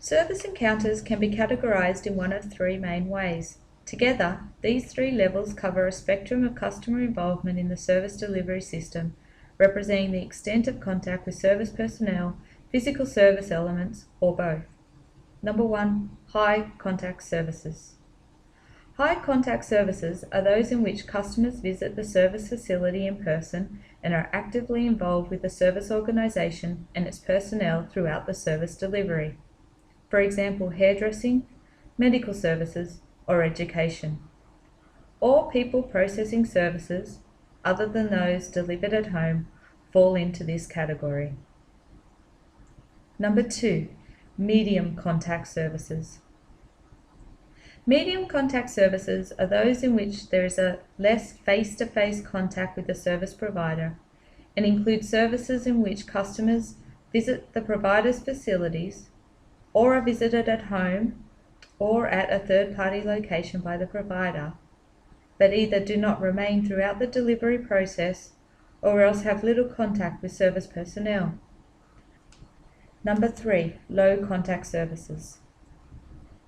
Service encounters can be categorized in one of three main ways. Together, these three levels cover a spectrum of customer involvement in the service delivery system, representing the extent of contact with service personnel, physical service elements, or both. Number 1. High contact services. High contact services are those in which customers visit the service facility in person and are actively involved with the service organisation and its personnel throughout the service delivery. For example, hairdressing, medical services, or education. All people processing services, other than those delivered at home, fall into this category. Number 2. Medium contact services. Medium contact services are those in which there is a less face-to-face contact with the service provider and include services in which customers visit the provider's facilities or are visited at home or at a third-party location by the provider, but either do not remain throughout the delivery process or else have little contact with service personnel. Number 3. Low contact services.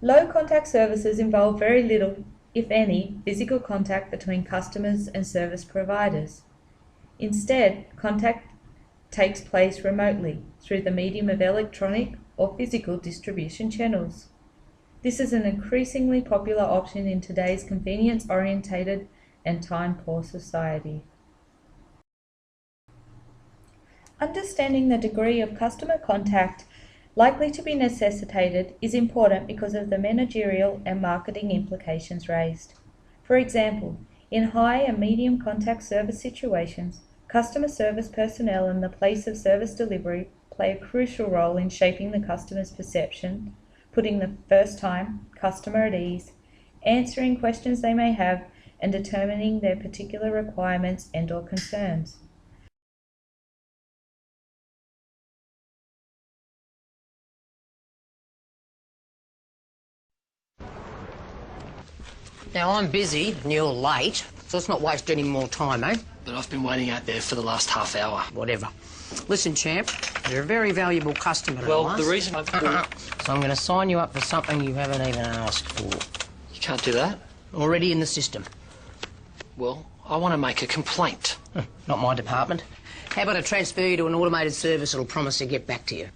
Low contact services involve very little, if any, physical contact between customers and service providers. Instead, contact takes place remotely through the medium of electronic or physical distribution channels. This is an increasingly popular option in today's convenience-oriented and time-poor society. Understanding the degree of customer contact likely to be necessitated is important because of the managerial and marketing implications raised. For example, in high and medium contact service situations, customer service personnel in the place of service delivery play a crucial role in shaping the customer's perception, putting the first-time customer at ease, answering questions they may have, and determining their particular requirements and/or concerns. Now, I'm busy and you're late, so let's not waste any more time, eh? But I've been waiting out there for the last half hour. Whatever. Listen, champ, you're a very valuable customer to Well, us. the reason I've been... So I'm going to sign you up for something you haven't even asked for. You can't do that. Already in the system. Well, I want to make a complaint. Not my department. How about I transfer you to an automated service that'll promise to get back to you?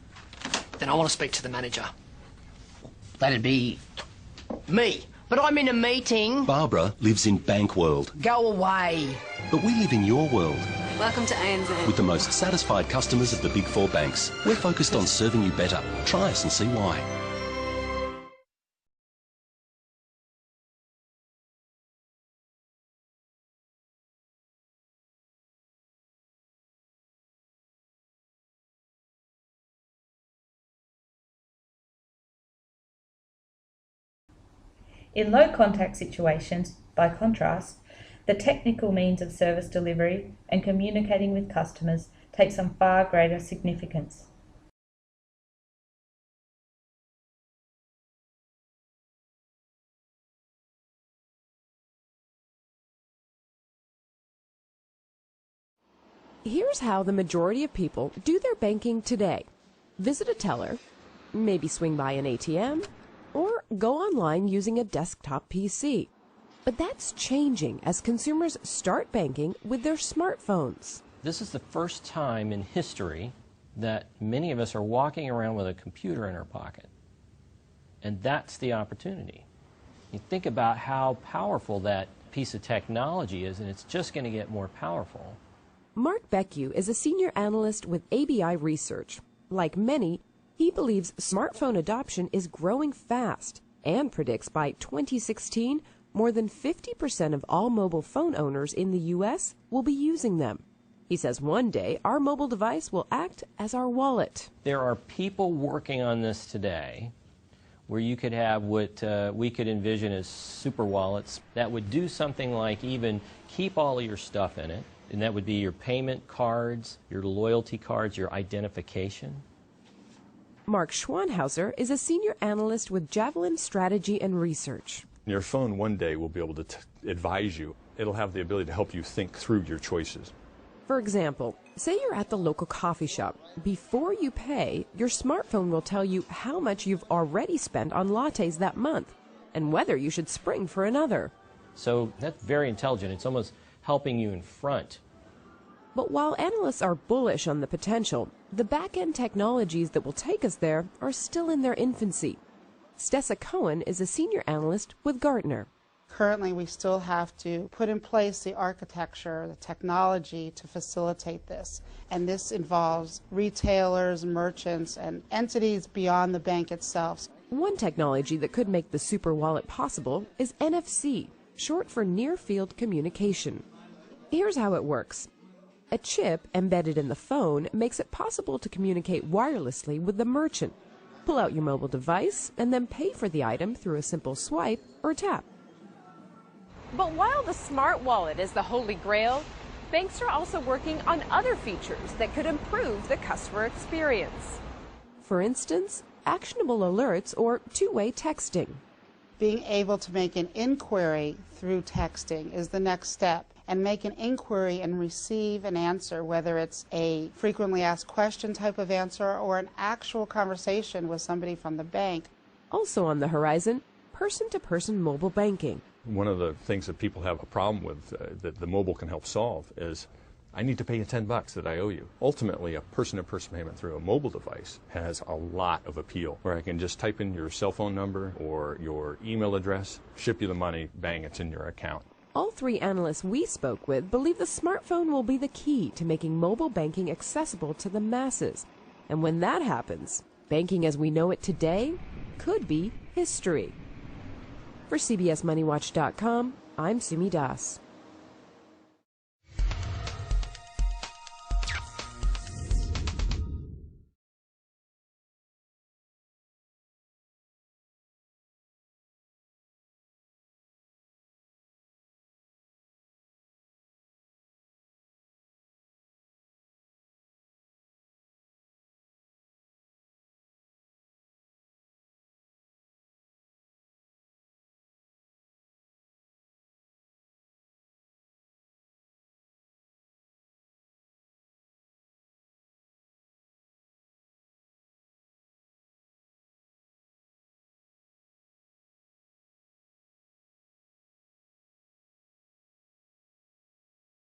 Then I want to speak to the manager. That'd be... me. But I'm in a meeting. Barbara lives in bank world. Go away. But we live in your world. Welcome to ANZ. With the most satisfied customers of the Big Four banks. We're focused on serving you better. Try us and see why. In low contact situations, by contrast, the technical means of service delivery and communicating with customers takes on far greater significance. Here's how the majority of people do their banking today. Visit a teller, maybe swing by an ATM, or go online using a desktop PC. But that's changing as consumers start banking with their smartphones. This is the first time in history that many of us are walking around with a computer in our pocket. And that's the opportunity. You think about how powerful that piece of technology is, and it's just going to get more powerful. Mark Beckew is a senior analyst with ABI Research. Like many, he believes smartphone adoption is growing fast and predicts by 2016, more than 50% of all mobile phone owners in the U.S. will be using them. He says one day our mobile device will act as our wallet. There are people working on this today where you could have what we could envision as super wallets that would do something like even keep all of your stuff in it, and that would be your payment cards, your loyalty cards, your identification. Mark Schwanhauser is a senior analyst with Javelin Strategy and Research. Your phone one day will be able to advise you. It'll have the ability to help you think through your choices. For example, say you're at the local coffee shop. Before you pay, your smartphone will tell you how much you've already spent on lattes that month and whether you should spring for another. So that's very intelligent. It's almost helping you in front. But while analysts are bullish on the potential, the back-end technologies that will take us there are still in their infancy. Stessa Cohen is a senior analyst with Gartner. Currently, we still have to put in place the architecture, the technology to facilitate this. And this involves retailers, merchants, and entities beyond the bank itself. One technology that could make the super wallet possible is NFC, short for near-field communication. Here's how it works. A chip embedded in the phone makes it possible to communicate wirelessly with the merchant. Pull out your mobile device and then pay for the item through a simple swipe or tap. But while the smart wallet is the holy grail, banks are also working on other features that could improve the customer experience. For instance, actionable alerts or two-way texting. Being able to make an inquiry through texting is the next step, and make an inquiry and receive an answer, whether it's a frequently asked question type of answer or an actual conversation with somebody from the bank. Also on the horizon, person-to-person mobile banking. One of the things that people have a problem with that the mobile can help solve is, I need to pay you $10 that I owe you. Ultimately, a person-to-person payment through a mobile device has a lot of appeal, where I can just type in your cell phone number or your email address, ship you the money, bang, it's in your account. All three analysts we spoke with believe the smartphone will be the key to making mobile banking accessible to the masses. And when that happens, banking as we know it today could be history. For CBSMoneyWatch.com, I'm Sumi Das.